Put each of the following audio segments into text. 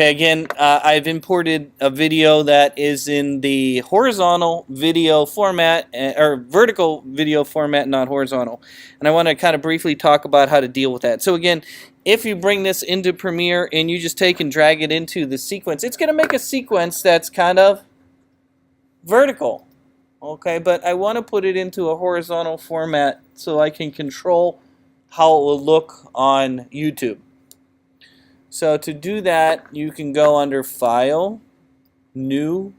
Okay, again, I've imported a video that is in the horizontal video format, or vertical video format, not horizontal. And I want to kind of briefly talk about how to deal with that. So again, if you bring this into Premiere and you just take and drag it into the sequence, it's going to make a sequence that's kind of vertical. Okay, but I want to put it into a horizontal format so I can control how it will look on YouTube. So to do that, you can go under File, New,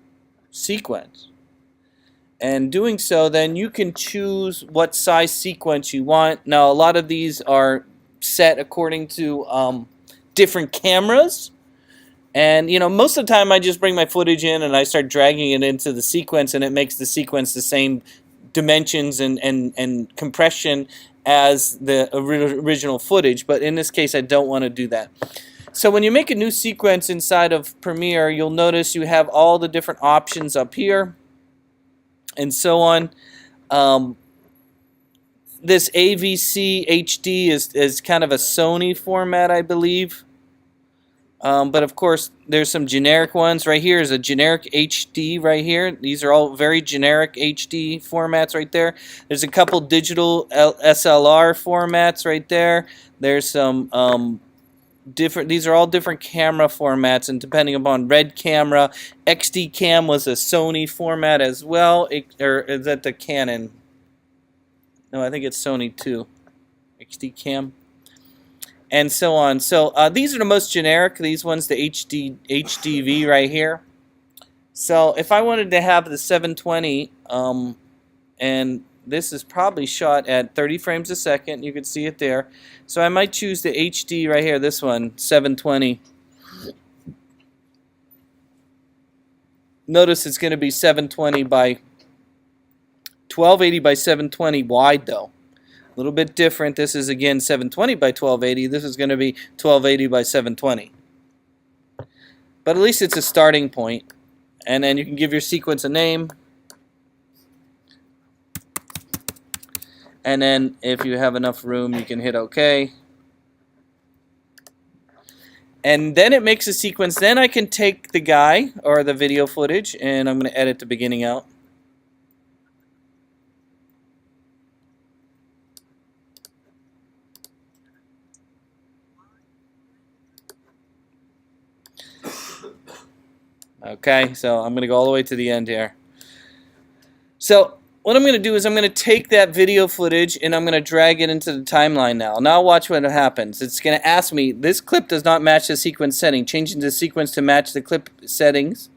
Sequence. And doing so, then you can choose what size sequence you want. Now, a lot of these are set according to different cameras. And, you know, most of the time I just bring my footage in and I start dragging it into the sequence, and it makes the sequence the same dimensions and compression as the original footage. But in this case, I don't want to do that. So when you make a new sequence inside of Premiere, you'll notice you have all the different options up here and so on. This AVC HD is kind of a Sony format, I believe. But of course, there's some generic ones. Right here is a generic HD right here. These are all very generic HD formats right there. There's a couple digital SLR formats right there. There's some different. These are all different camera formats, and depending upon Red Camera, XD Cam was a Sony format as well. Or is that the Canon? No, I think it's Sony too. XD Cam. And so on. So these are the most generic. These ones, the HDV right here. So if I wanted to have the 720, and this is probably shot at 30 frames a second. You can see it there. So I might choose the HD right here, this one, 720. Notice it's going to be 720 by 1280 by 720 wide, though. A little bit different. This is, again, 720 by 1280. This is going to be 1280 by 720. But at least it's a starting point. And then you can give your sequence a name. And then if you have enough room, you can hit OK. And then it makes a sequence. Then I can take the guy or the video footage, and I'm going to edit the beginning out. Okay, so I'm going to go all the way to the end here. So what I'm going to do is I'm going to take that video footage and I'm going to drag it into the timeline now. Now watch what happens. It's going to ask me, this clip does not match the sequence setting. Changing the sequence to match the clip settings.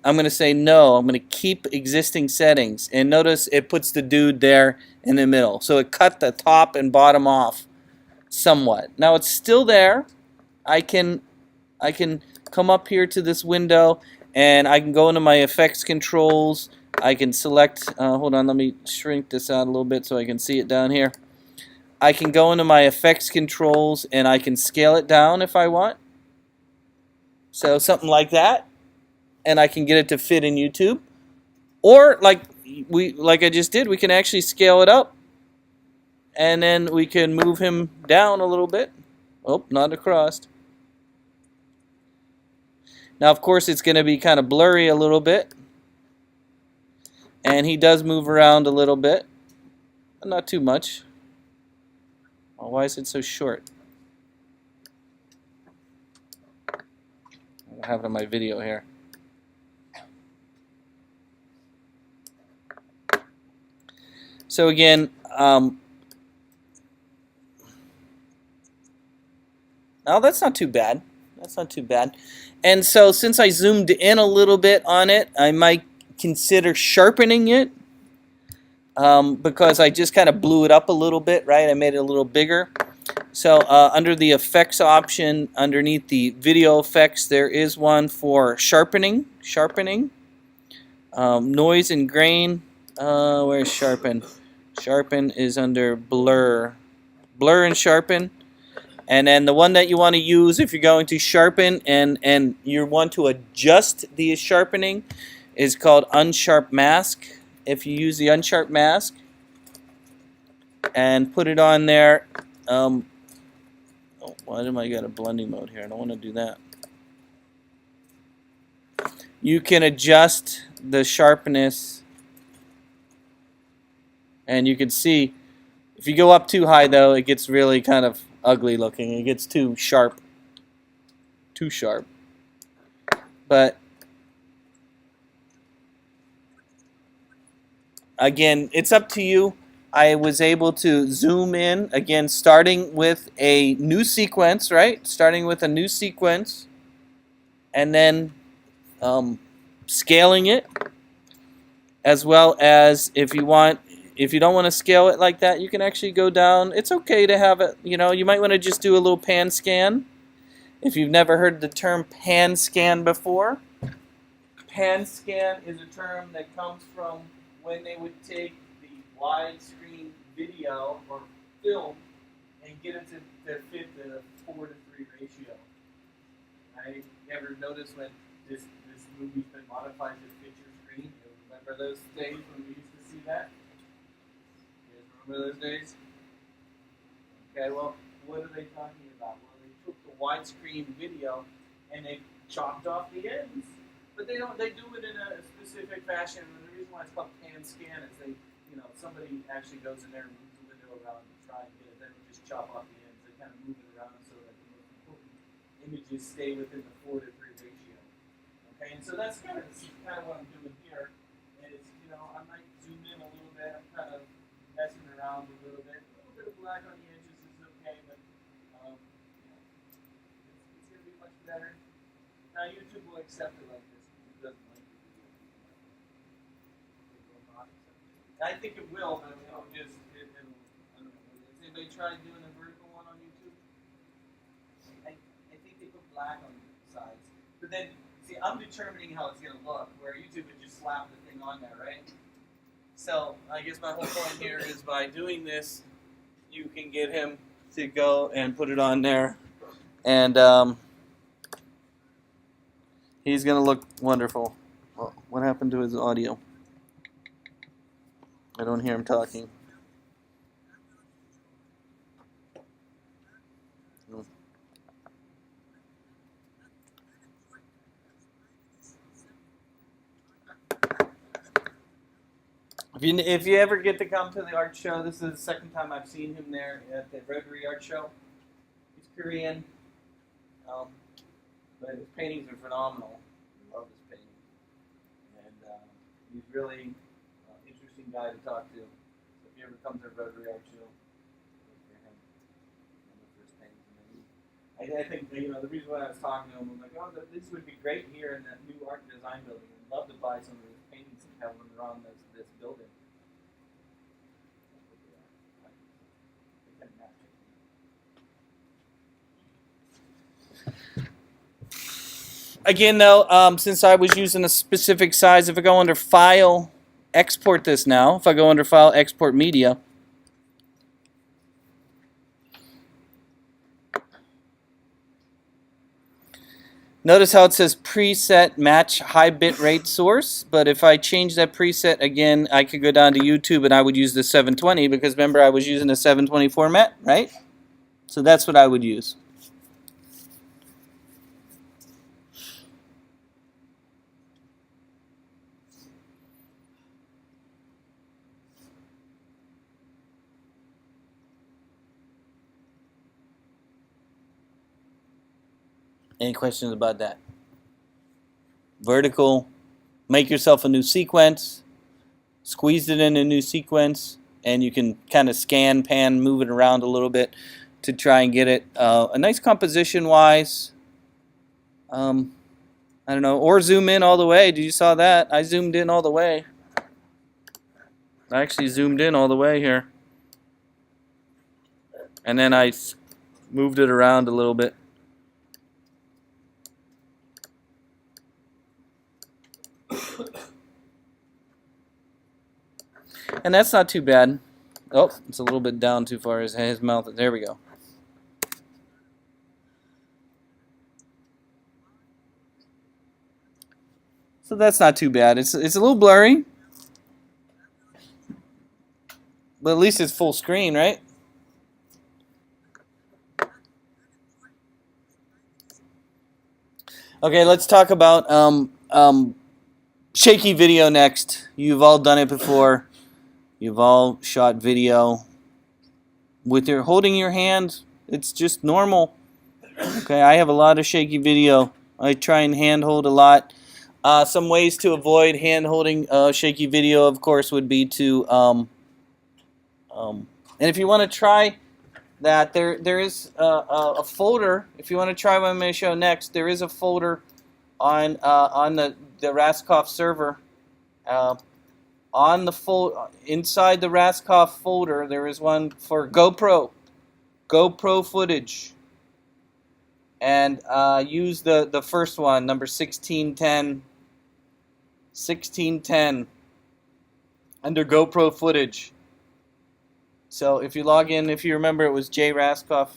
I'm going to say no. I'm going to keep existing settings. And notice it puts the dude there in the middle. So it cut the top and bottom off somewhat. Now it's still there. I can come up here to this window and I can go into my effects controls. I can select, hold on, let me shrink this out a little bit so I can see it down here. I can go into my effects controls and I can scale it down if I want. So something like that. And I can get it to fit in YouTube. Or like I just did, we can actually scale it up. And then we can move him down a little bit. Oh, not across. Now, of course, it's going to be kind of blurry a little bit. And he does move around a little bit. But not too much. Oh, why is it so short? I have it on my video here. So again, oh, that's not too bad. That's not too bad. And so since I zoomed in a little bit on it, I might consider sharpening it because I just kind of blew it up a little bit, right? I made it a little bigger. So under the effects option, underneath the video effects, there is one for sharpening. Noise and grain. Where's sharpen? Sharpen is under blur. Blur and sharpen. And then the one that you want to use if you're going to sharpen and you want to adjust the sharpening is called unsharp mask. If you use the unsharp mask and put it on there, oh, why am I got a blending mode here? I don't want to do that. you can adjust the sharpness, and you can see if you go up too high though, it gets really kind of ugly looking. It gets too sharp. But again, it's up to you. I was able to zoom in, again, starting with a new sequence, right? Starting with a new sequence, and then scaling it, as well as if you don't want to scale it like that, you can actually go down. It's okay to have it, you might want to just do a little pan scan. If you've never heard the term pan scan before, pan scan is a term that comes from when they would take the widescreen video or film and get it to fit the 4:3 ratio. I ever noticed when this movie's been modified to fit your screen? You remember those days when we used to see that? You guys remember those days? Okay, well, what are they talking about? Well, they took the widescreen video and they chopped off the ends. But they do it in a specific fashion, and the reason why it's called pan scan is somebody actually goes in there and moves the window around and try and get it. They don't just chop off the ends. They kind of move it around so that the most important images stay within the 4:3 ratio. Okay, and so that's kind of what I'm doing here. Is I might zoom in a little bit. I'm kind of messing around a little bit. A little bit of black on the edges is okay, but it's going to be much better. Now YouTube will accept it like this. Doesn't like the video. It will not accept it. I think it will, but it'll just I don't know. Has anybody tried doing a vertical one on YouTube? I think they put black on the sides. But then, see, I'm determining how it's going to look, where YouTube would just slap the thing on there, right? So, I guess my whole point here is by doing this, you can get him to go and put it on there. And, he's going to look wonderful. Well, what happened to his audio? I don't hear him talking. If you ever get to come to the art show, this is the second time I've seen him there at the Rotary Art Show. He's Korean. But his paintings are phenomenal. I love his paintings. And he's really an interesting guy to talk to. So if you ever come to a Rotary Art Show, look for him. Look for his paintings. And I think the reason why I was talking to him was like, this would be great here in that new art and design building. I'd love to buy some of his paintings and have them around this building. Again, though, since I was using a specific size, if I go under File, Export this now. If I go under File, Export Media. Notice how it says preset match high bit rate source, but if I change that preset again, I could go down to YouTube and I would use the 720 because remember I was using a 720 format, right? So that's what I would use. Any questions about that? Vertical, make yourself a new sequence, squeeze it in a new sequence, and you can kind of scan, pan, move it around a little bit to try and get it a nice composition wise. I don't know, or zoom in all the way. Did you saw that? I zoomed in all the way. I actually zoomed in all the way here. And then I moved it around a little bit. And that's not too bad. Oh, it's a little bit down too far. His mouth. There we go. So that's not too bad. It's a little blurry, but at least it's full screen, right? Okay, let's talk about Shaky video next. You've all done it before. You've all shot video with your holding your hand. It's just normal. Okay, I have a lot of shaky video. I try and hand hold a lot. Some ways to avoid hand holding shaky video, of course, would be to and if you want to try that, there is a folder. If you want to try what I'm going to show next, there is a folder on the Raskoff server. On the inside the Raskoff folder, there is one for GoPro footage, and use the first one, number 1610 under GoPro footage. So if you log in, if you remember, it was Jay Raskoff.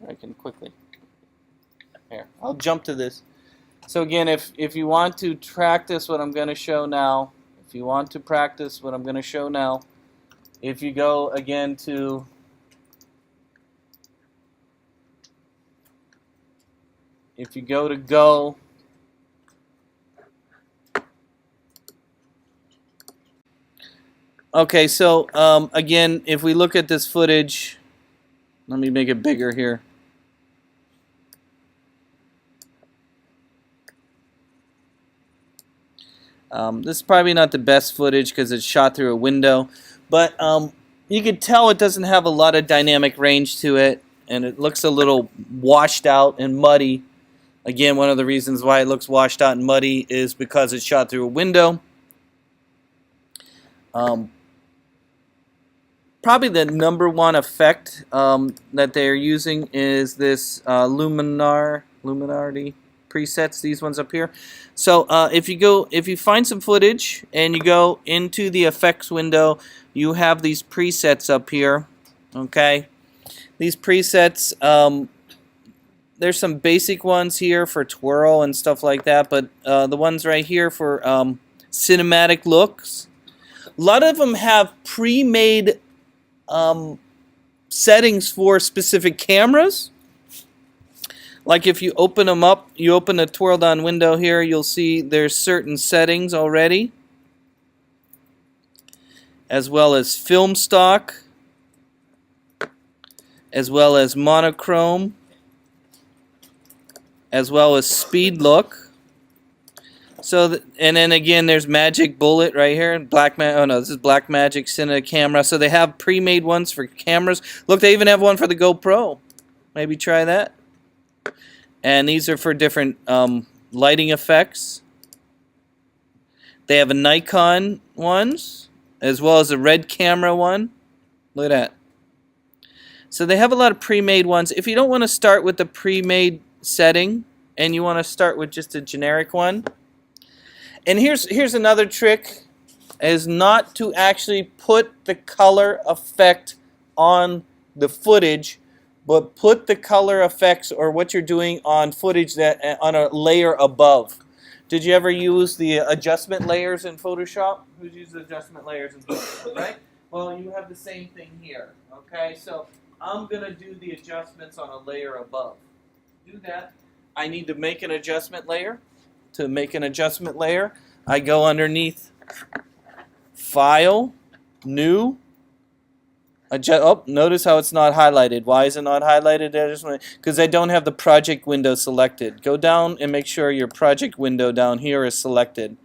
I can quickly. Here, I'll jump to this. So again, if you want to practice what I'm going to show now, if you go again to Go. Okay, so again, if we look at this footage, let me make it bigger here. This is probably not the best footage because it's shot through a window, but you can tell it doesn't have a lot of dynamic range to it, and it looks a little washed out and muddy. Again, one of the reasons why it looks washed out and muddy is because it's shot through a window. Probably the number one effect that they're using is this Luminardi presets, these ones up here. So if you find some footage and you go into the effects window, you have these presets up here. Okay, these presets, there's some basic ones here for twirl and stuff like that, but the ones right here for cinematic looks, a lot of them have pre-made settings for specific cameras. Like if you open them up, you open the twirl down window here, you'll see there's certain settings already, as well as film stock, as well as monochrome, as well as speed look. So, and then again, there's Magic Bullet right here. This is Blackmagic Cine camera. So they have pre-made ones for cameras. Look, they even have one for the GoPro. Maybe try that. And these are for different lighting effects. They have a Nikon ones, as well as a Red camera one. Look at that. So they have a lot of pre-made ones. If you don't want to start with the pre-made setting, and you want to start with just a generic one, and here's another trick, is not to actually put the color effect on the footage, but put the color effects or what you're doing on footage that on a layer above. Did you ever use the adjustment layers in Photoshop? Who's used adjustment layers in Photoshop, right? Well, you have the same thing here. Okay, so I'm gonna do the adjustments on a layer above. To do that, I need to make an adjustment layer. To make an adjustment layer, I go underneath File, New, notice how it's not highlighted. Why is it not highlighted? Because I don't have the project window selected. Go down and make sure your project window down here is selected.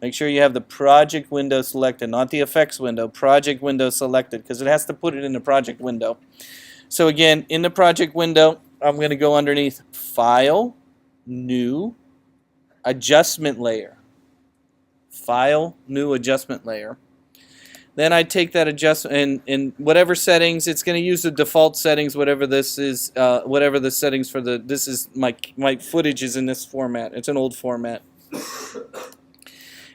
Make sure you have the project window selected, not the effects window, project window selected, because it has to put it in the project window. So again, in the project window, I'm going to go underneath File, New, Adjustment Layer. File, New, Adjustment Layer. Then I take that adjustment in whatever settings. It's going to use the default settings, whatever this is, whatever the settings for the. This is my footage is in this format. It's an old format.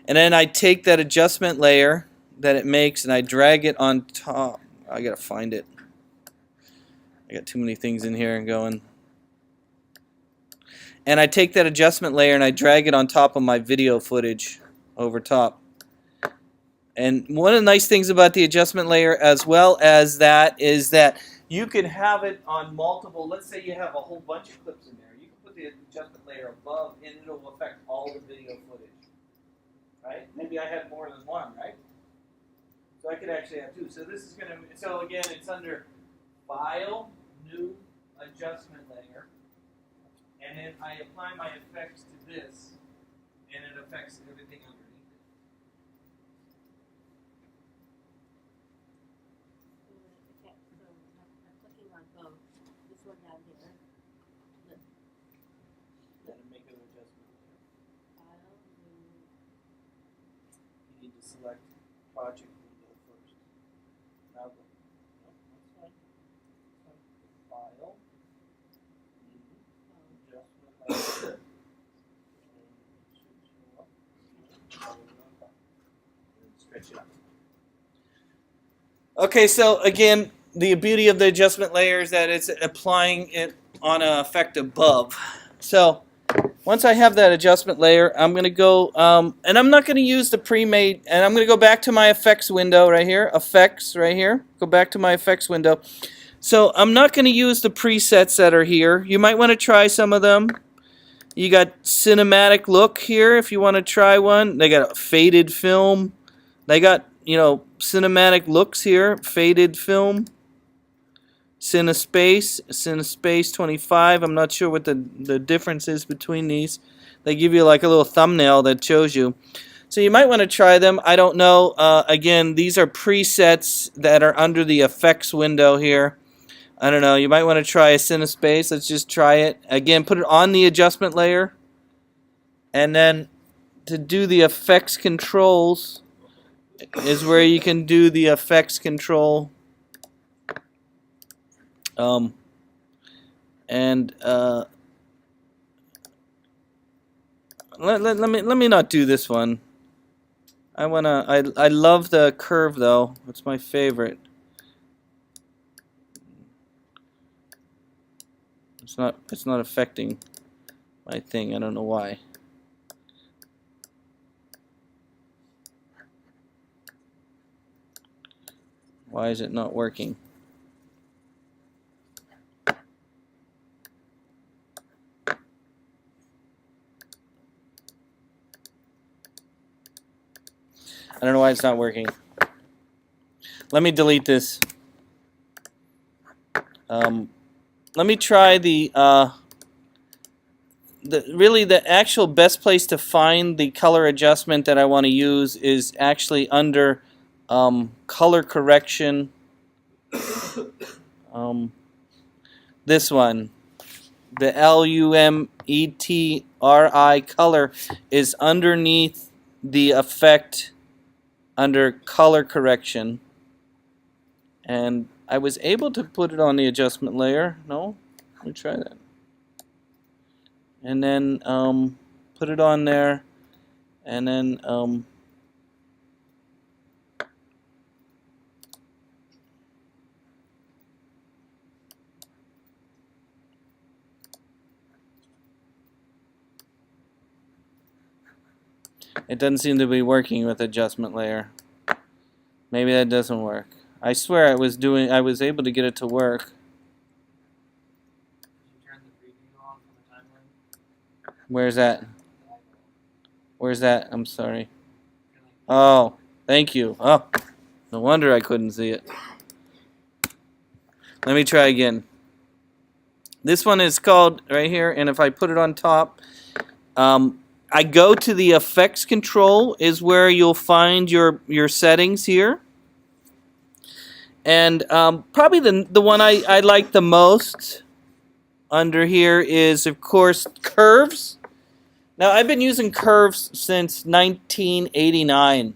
And then I take that adjustment layer that it makes and I drag it on top. I gotta find it. I got too many things in here and going. And I take that adjustment layer and I drag it on top of my video footage over top. And one of the nice things about the adjustment layer as well as that is that you can have it on multiple. Let's say you have a whole bunch of clips in there. You can put the adjustment layer above and it'll affect all the video footage. right? Maybe I had more than one, right? So I could actually have two. So this is going to, so again, it's under File, New Adjustment Layer, and then I apply my effects to this, and it affects everything underneath it. Okay, so I'm clicking on both. This one down here. Then make an adjustment layer. File, new. You need to select Project Window first. Now go. No, that's fine. File, New Adjustment Layer. Stretch it out. Okay, so again, the beauty of the adjustment layer is that it's applying it on an effect above. So once I have that adjustment layer, I'm going to go, and I'm not going to use the pre-made, and I'm going to go back to my effects window right here, effects right here, go back to my effects window. So I'm not going to use the presets that are here. You might want to try some of them. You got cinematic look here if you want to try one. They got a faded film. They got, you know, cinematic looks here, faded film. Cinespace 25. I'm not sure what the difference is between these. They give you like a little thumbnail that shows you. So you might want to try them. I don't know. Again, these are presets that are under the effects window here. I don't know. You might want to try a Cinespace. Let's just try it. Again, put it on the adjustment layer. And then to do the effects controls is where you can do the effects control. Let me not do this one. I love the curve though. It's my favorite. It's not affecting my thing. I don't know why. Why is it not working? I don't know why it's not working. Let me delete this. Let me try the actual best place to find the color adjustment that I want to use is actually under color correction. This one, the LUMETRI color is underneath the effect under color correction, and I was able to put it on the adjustment layer. No, let me try that. And then put it on there, and then it doesn't seem to be working with adjustment layer. Maybe that doesn't work. I swear I was able to get it to work. Did you turn the preview off on the timeline? Where's that? Where's that? I'm sorry. Oh, thank you. Oh, no wonder I couldn't see it. Let me try again. This one is called right here, and if I put it on top, I go to the effects control is where you'll find your settings here. And probably the one I like the most under here is, of course, curves. Now, I've been using curves since 1989.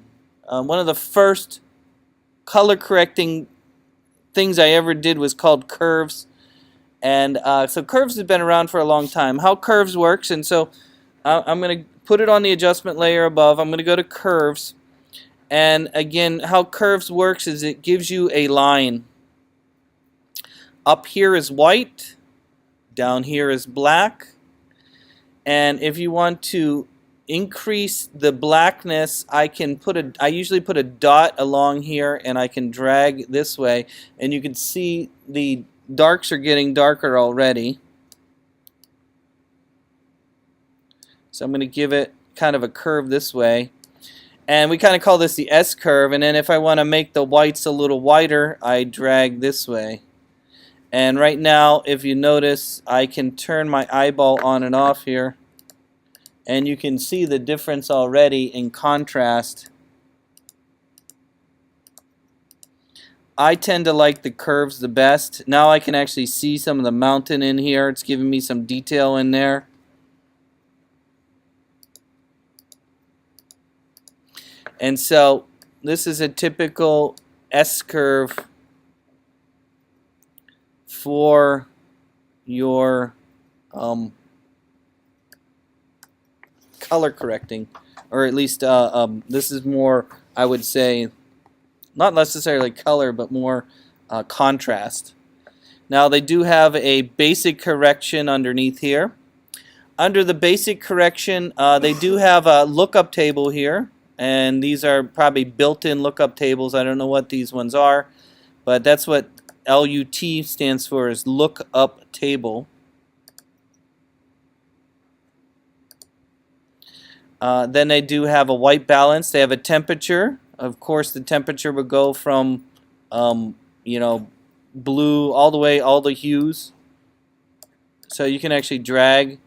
One of the first color correcting things I ever did was called curves. And so curves has been around for a long time. How curves works, and so I'm going to put it on the adjustment layer above. I'm going to go to curves. And again, how curves works is it gives you a line. Up here is white, down here is black. And if you want to increase the blackness, I usually put a dot along here, and I can drag this way, and you can see the darks are getting darker already. So I'm going to give it kind of a curve this way. And we kind of call this the S-curve. And then if I want to make the whites a little whiter, I drag this way. And right now, if you notice, I can turn my eyeball on and off here. And you can see the difference already in contrast. I tend to like the curves the best. Now I can actually see some of the mountain in here. It's giving me some detail in there. And so this is a typical S-curve for your color correcting, or at least this is more, I would say, not necessarily color, but more contrast. Now they do have a basic correction underneath here. Under the basic correction, they do have a lookup table here, and these are probably built-in lookup tables. I don't know what these ones are, but that's what LUT stands for, is lookup table. Then they do have a white balance. They have a temperature. Of course, the temperature would go from, you know, blue all the way, all the hues. So you can actually drag. You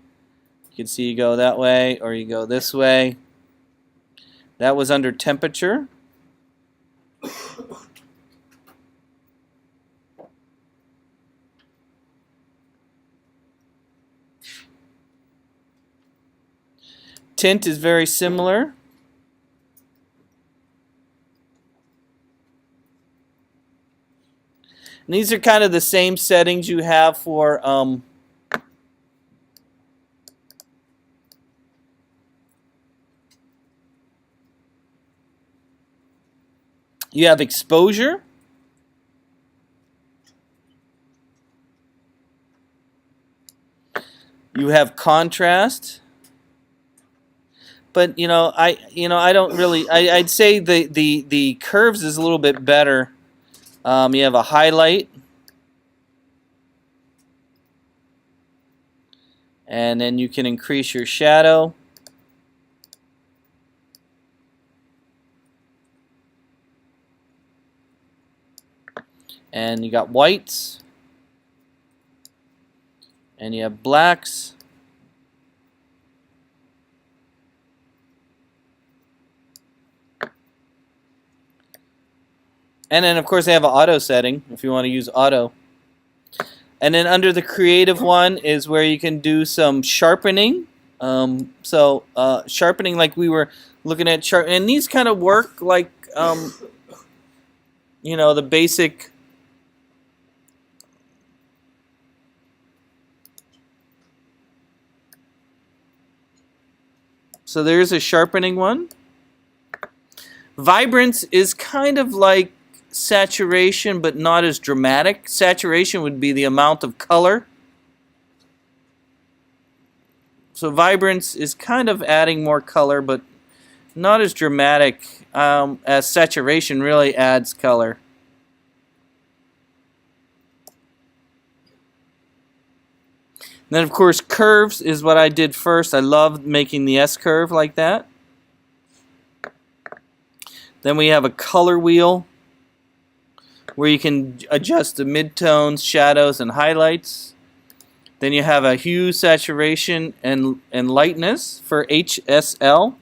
can see you go that way or you go this way. That was under temperature. Tint is very similar. And these are kind of the same settings you have for you have exposure. You have contrast. But I don't really. I'd say the curves is a little bit better. You have a highlight, and then you can increase your shadow. And you got whites, and you have blacks. And then, of course, they have an auto setting if you want to use auto. And then under the creative one is where you can do some sharpening. Sharpening, like we were looking at, and these kind of work like, the basic. So there's a sharpening one. Vibrance is kind of like saturation, but not as dramatic. Saturation would be the amount of color. So vibrance is kind of adding more color, but not as dramatic as saturation really adds color. And then, of course, curves is what I did first. I love making the S-curve like that. Then we have a color wheel where you can adjust the midtones, shadows, and highlights. Then you have a hue, saturation, and lightness for HSL.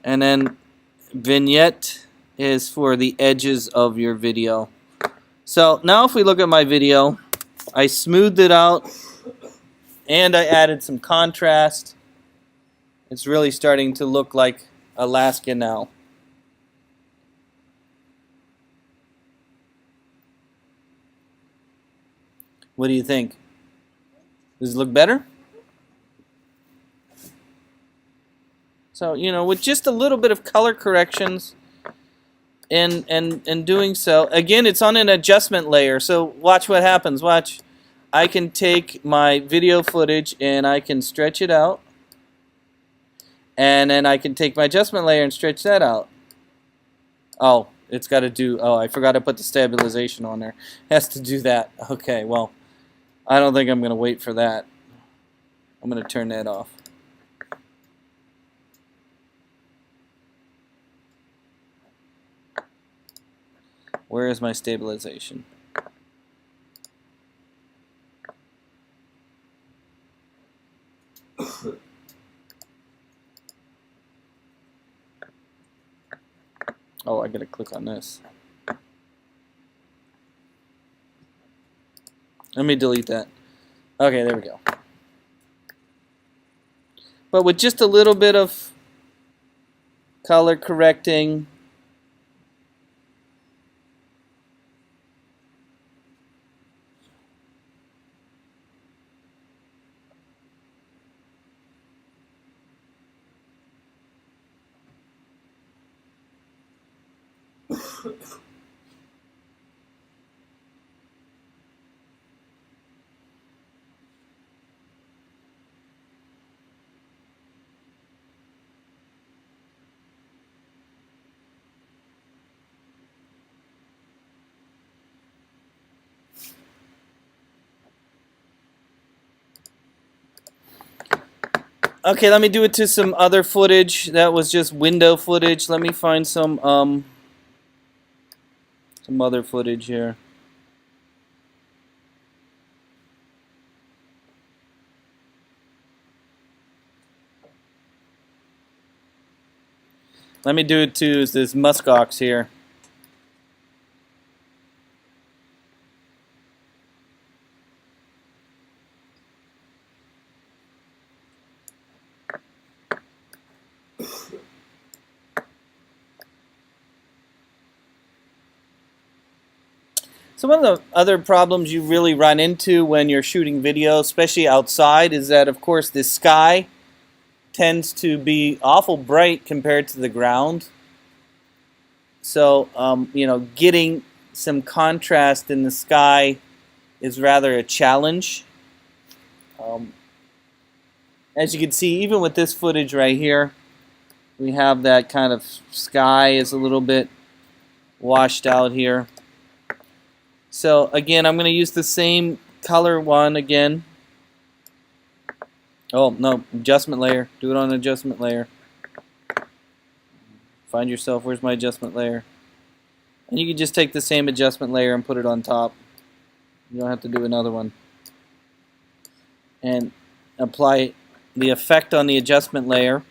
And then vignette is for the edges of your video. So now if we look at my video, I smoothed it out and I added some contrast. It's really starting to look like Alaska now. What do you think? Does it look better? So, with just a little bit of color corrections and doing so, again, it's on an adjustment layer. So watch what happens. Watch. I can take my video footage and I can stretch it out. And then I can take my adjustment layer and stretch that out. Oh, it's got to do... Oh, I forgot to put the stabilization on there. It has to do that. Okay, well, I don't think I'm going to wait for that. I'm going to turn that off. Where is my stabilization? Oh, I gotta click on this. Let me delete that. Okay, there we go. But with just a little bit of color correcting, okay, let me do it to some other footage. That was just window footage. Let me find some other footage here. Let me do it to this muskox here. So one of the other problems you really run into when you're shooting video, especially outside, is that of course the sky tends to be awful bright compared to the ground. So you know, getting some contrast in the sky is rather a challenge. As you can see, even with this footage right here, we have that kind of sky is a little bit washed out here. So again, I'm going to use the same color one again. Oh, no, adjustment layer. Do it on adjustment layer. Find yourself, where's my adjustment layer? And you can just take the same adjustment layer and put it on top. You don't have to do another one. And apply the effect on the adjustment layer.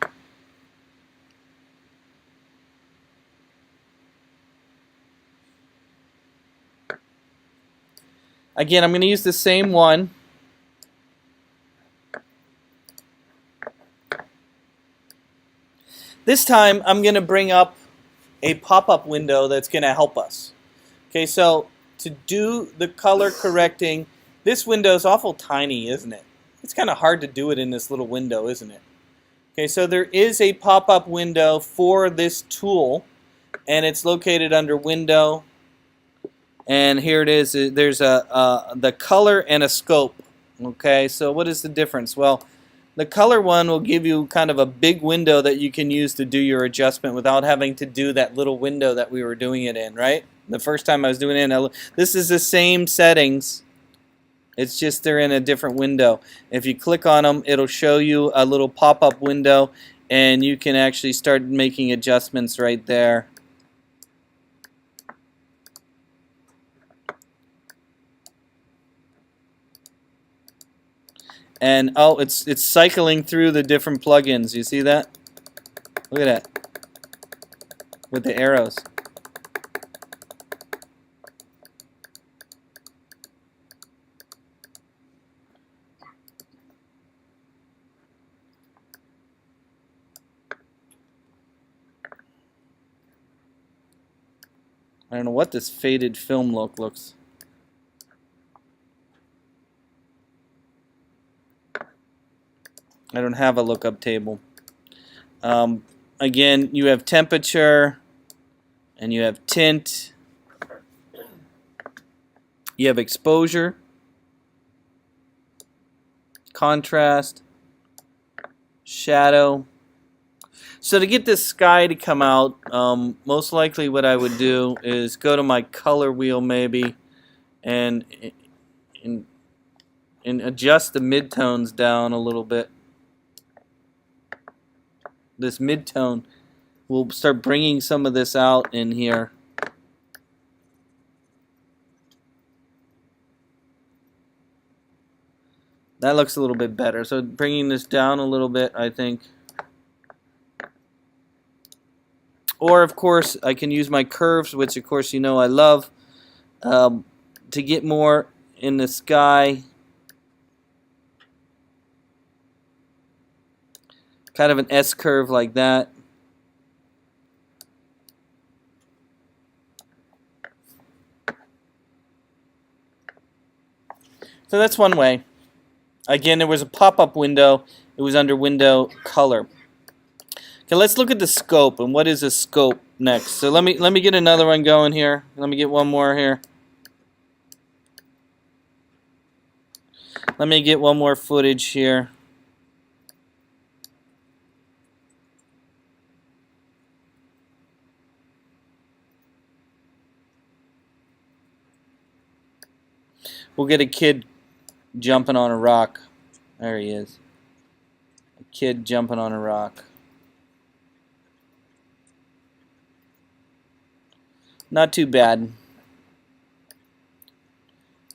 Again, I'm going to use the same one. This time, I'm going to bring up a pop-up window that's going to help us. Okay, so to do the color correcting, this window is awful tiny, isn't it? It's kind of hard to do it in this little window, isn't it? Okay, so there is a pop-up window for this tool, and it's located under Window. And here it is. There's the color and a scope. Okay, so what is the difference? Well, the color one will give you kind of a big window that you can use to do your adjustment without having to do that little window that we were doing it in, right? The first time I was doing it, this is the same settings. It's just they're in a different window. If you click on them, it'll show you a little pop-up window, and you can actually start making adjustments right there. And oh, it's cycling through the different plugins. You see that? Look at that. With the arrows. I don't know what this faded film look looks. I don't have a lookup table. Again, you have temperature, and you have tint. You have exposure, contrast, shadow. So to get this sky to come out, most likely what I would do is go to my color wheel maybe and adjust the midtones down a little bit. This midtone will start bringing some of this out in here. That looks a little bit better. So bringing this down a little bit, I think. Or, of course, I can use my curves, which, of course, you know I love, to get more in the sky. Kind of an S-curve like that. So that's one way. Again, there was a pop-up window. It was under window color. Okay, let's look at the scope and what is a scope next. So let me get another one going here. Let me get one more here. Let me get one more footage here. We'll get a kid jumping on a rock. There he is. A kid jumping on a rock. Not too bad.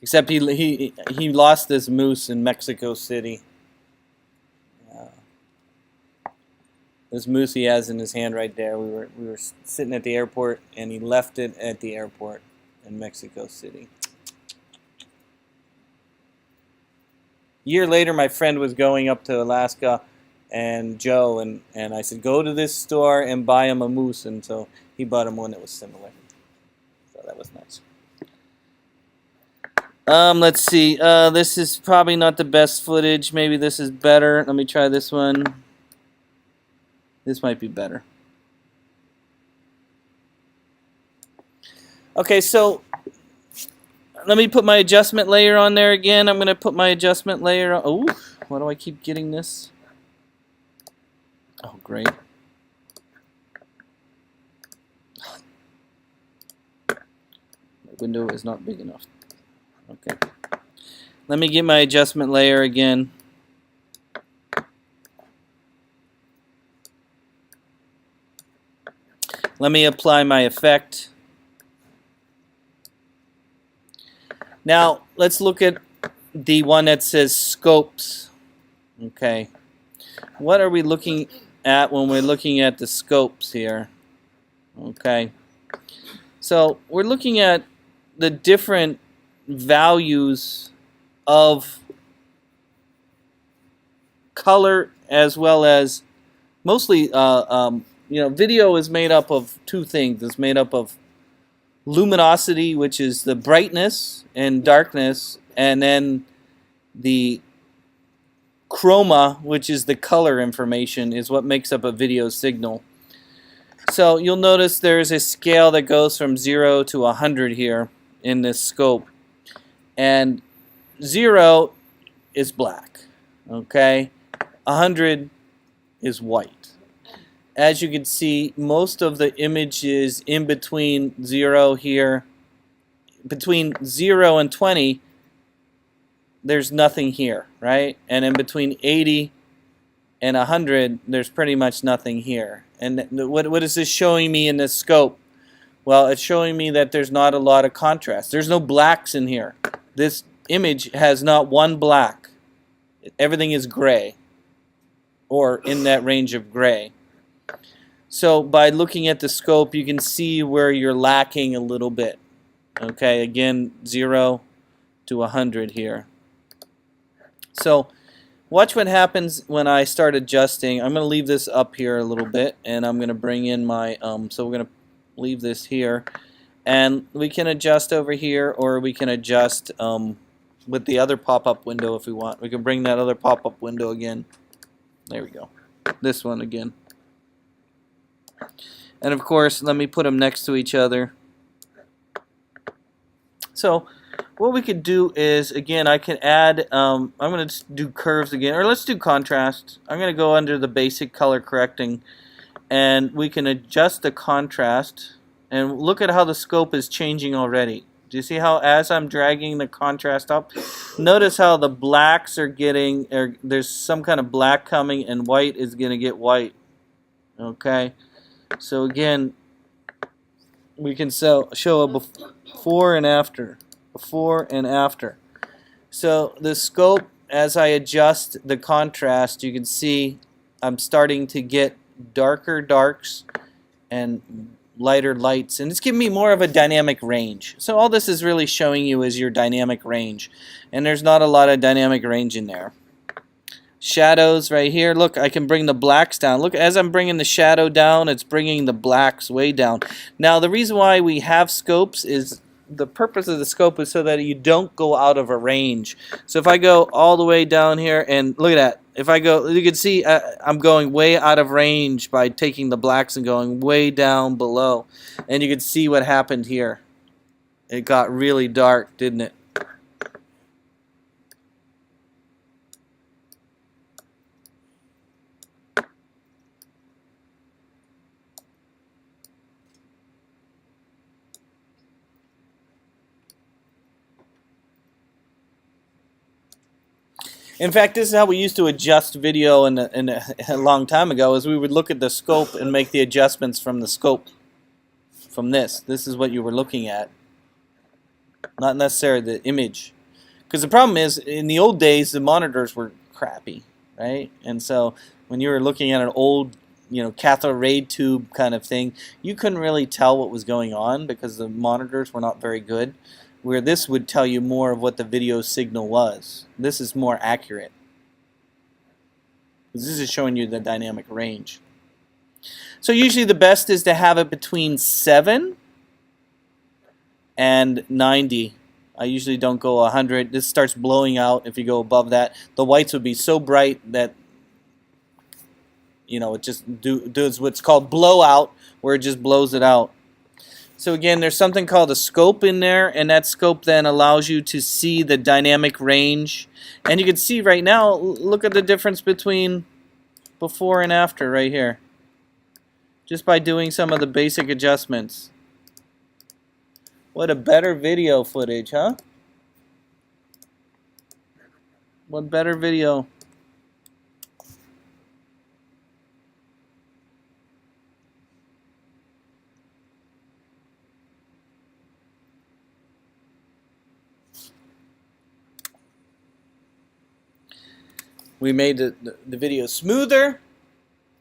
Except he lost this moose in Mexico City. This moose he has in his hand right there. We were sitting at the airport and he left it at the airport in Mexico City. A year later, my friend was going up to Alaska, and Joe, and I said, go to this store and buy him a moose, and so he bought him one that was similar. So that was nice. Let's see. This is probably not the best footage. Maybe this is better. Let me try this one. This might be better. Okay, so let me put my adjustment layer on there again. I'm going to put my adjustment layer on. Oh, why do I keep getting this? Oh, great. The window is not big enough. Okay. Let me get my adjustment layer again. Let me apply my effect. Now, let's look at the one that says scopes. Okay. What are we looking at when we're looking at the scopes here? Okay. So, we're looking at the different values of color as well as mostly, video is made up of two things. It's made up of luminosity, which is the brightness and darkness, and then the chroma, which is the color information, is what makes up a video signal. So you'll notice there's a scale that goes from 0 to 100 here in this scope. And 0 is black, okay? 100 is white. As you can see, most of the image is in between 0 here. Between 0 and 20, there's nothing here, right? And in between 80 and 100, there's pretty much nothing here. And what is this showing me in this scope? Well, it's showing me that there's not a lot of contrast. There's no blacks in here. This image has not one black. Everything is gray, or in that range of gray. So by looking at the scope, you can see where you're lacking a little bit. Okay, again, 0 to 100 here. So watch what happens when I start adjusting. I'm going to leave this up here a little bit, and I'm going to bring in my, so we're going to leave this here. And we can adjust over here, or we can adjust with the other pop-up window if we want. We can bring that other pop-up window again. There we go. This one again. And of course, let me put them next to each other. So what we could do is, again, I can add, I'm going to do curves again, or let's do contrast. I'm going to go under the basic color correcting, and we can adjust the contrast, and look at how the scope is changing already. Do you see how as I'm dragging the contrast up, notice how the blacks are getting, there's some kind of black coming, and white is going to get white. Okay, so again, we can show a before and after. Before and after. So the scope as I adjust the contrast, you can see I'm starting to get darker darks and lighter lights, and it's giving me more of a dynamic range. So all this is really showing you is your dynamic range, and there's not a lot of dynamic range in there. Shadows right here, look, I can bring the blacks down. Look, as I'm bringing the shadow down, it's bringing the blacks way down. Now the reason why we have scopes is the purpose of the scope is so that you don't go out of a range. So if I go all the way down here, and look at that, if I go, you can see I'm going way out of range by taking the blacks and going way down below, and you can see what happened here. It got really dark, didn't it? In fact, this is how we used to adjust video a long time ago, is we would look at the scope and make the adjustments from the scope. From this. This is what you were looking at. Not necessarily the image. Because the problem is, in the old days, the monitors were crappy, right? And so when you were looking at an old, cathode ray tube kind of thing, you couldn't really tell what was going on because the monitors were not very good. Where this would tell you more of what the video signal was. This is more accurate. This is showing you the dynamic range. So usually the best is to have it between 7 and 90. I usually don't go 100. This starts blowing out if you go above that. The whites would be so bright that it just does what's called blowout, where it just blows it out. So again, there's something called a scope in there, and that scope then allows you to see the dynamic range. And you can see right now, look at the difference between before and after right here. Just by doing some of the basic adjustments. What a better video footage, huh? What better video. We made the video smoother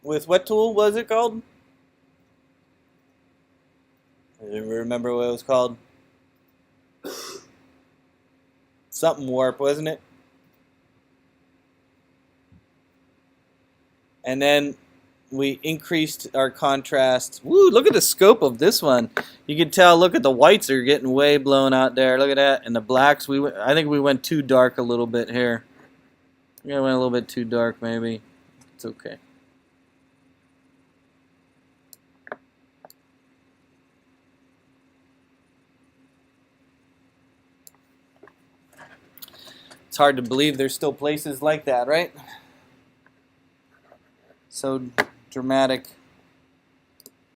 with what tool was it called? I don't remember what it was called. Something warp, wasn't it? And then we increased our contrast. Woo, look at the scope of this one. You can tell, look at the whites are getting way blown out there. Look at that. And the blacks, I think we went too dark a little bit here. Yeah, I went a little bit too dark, maybe. It's okay. It's hard to believe there's still places like that, right? So dramatic.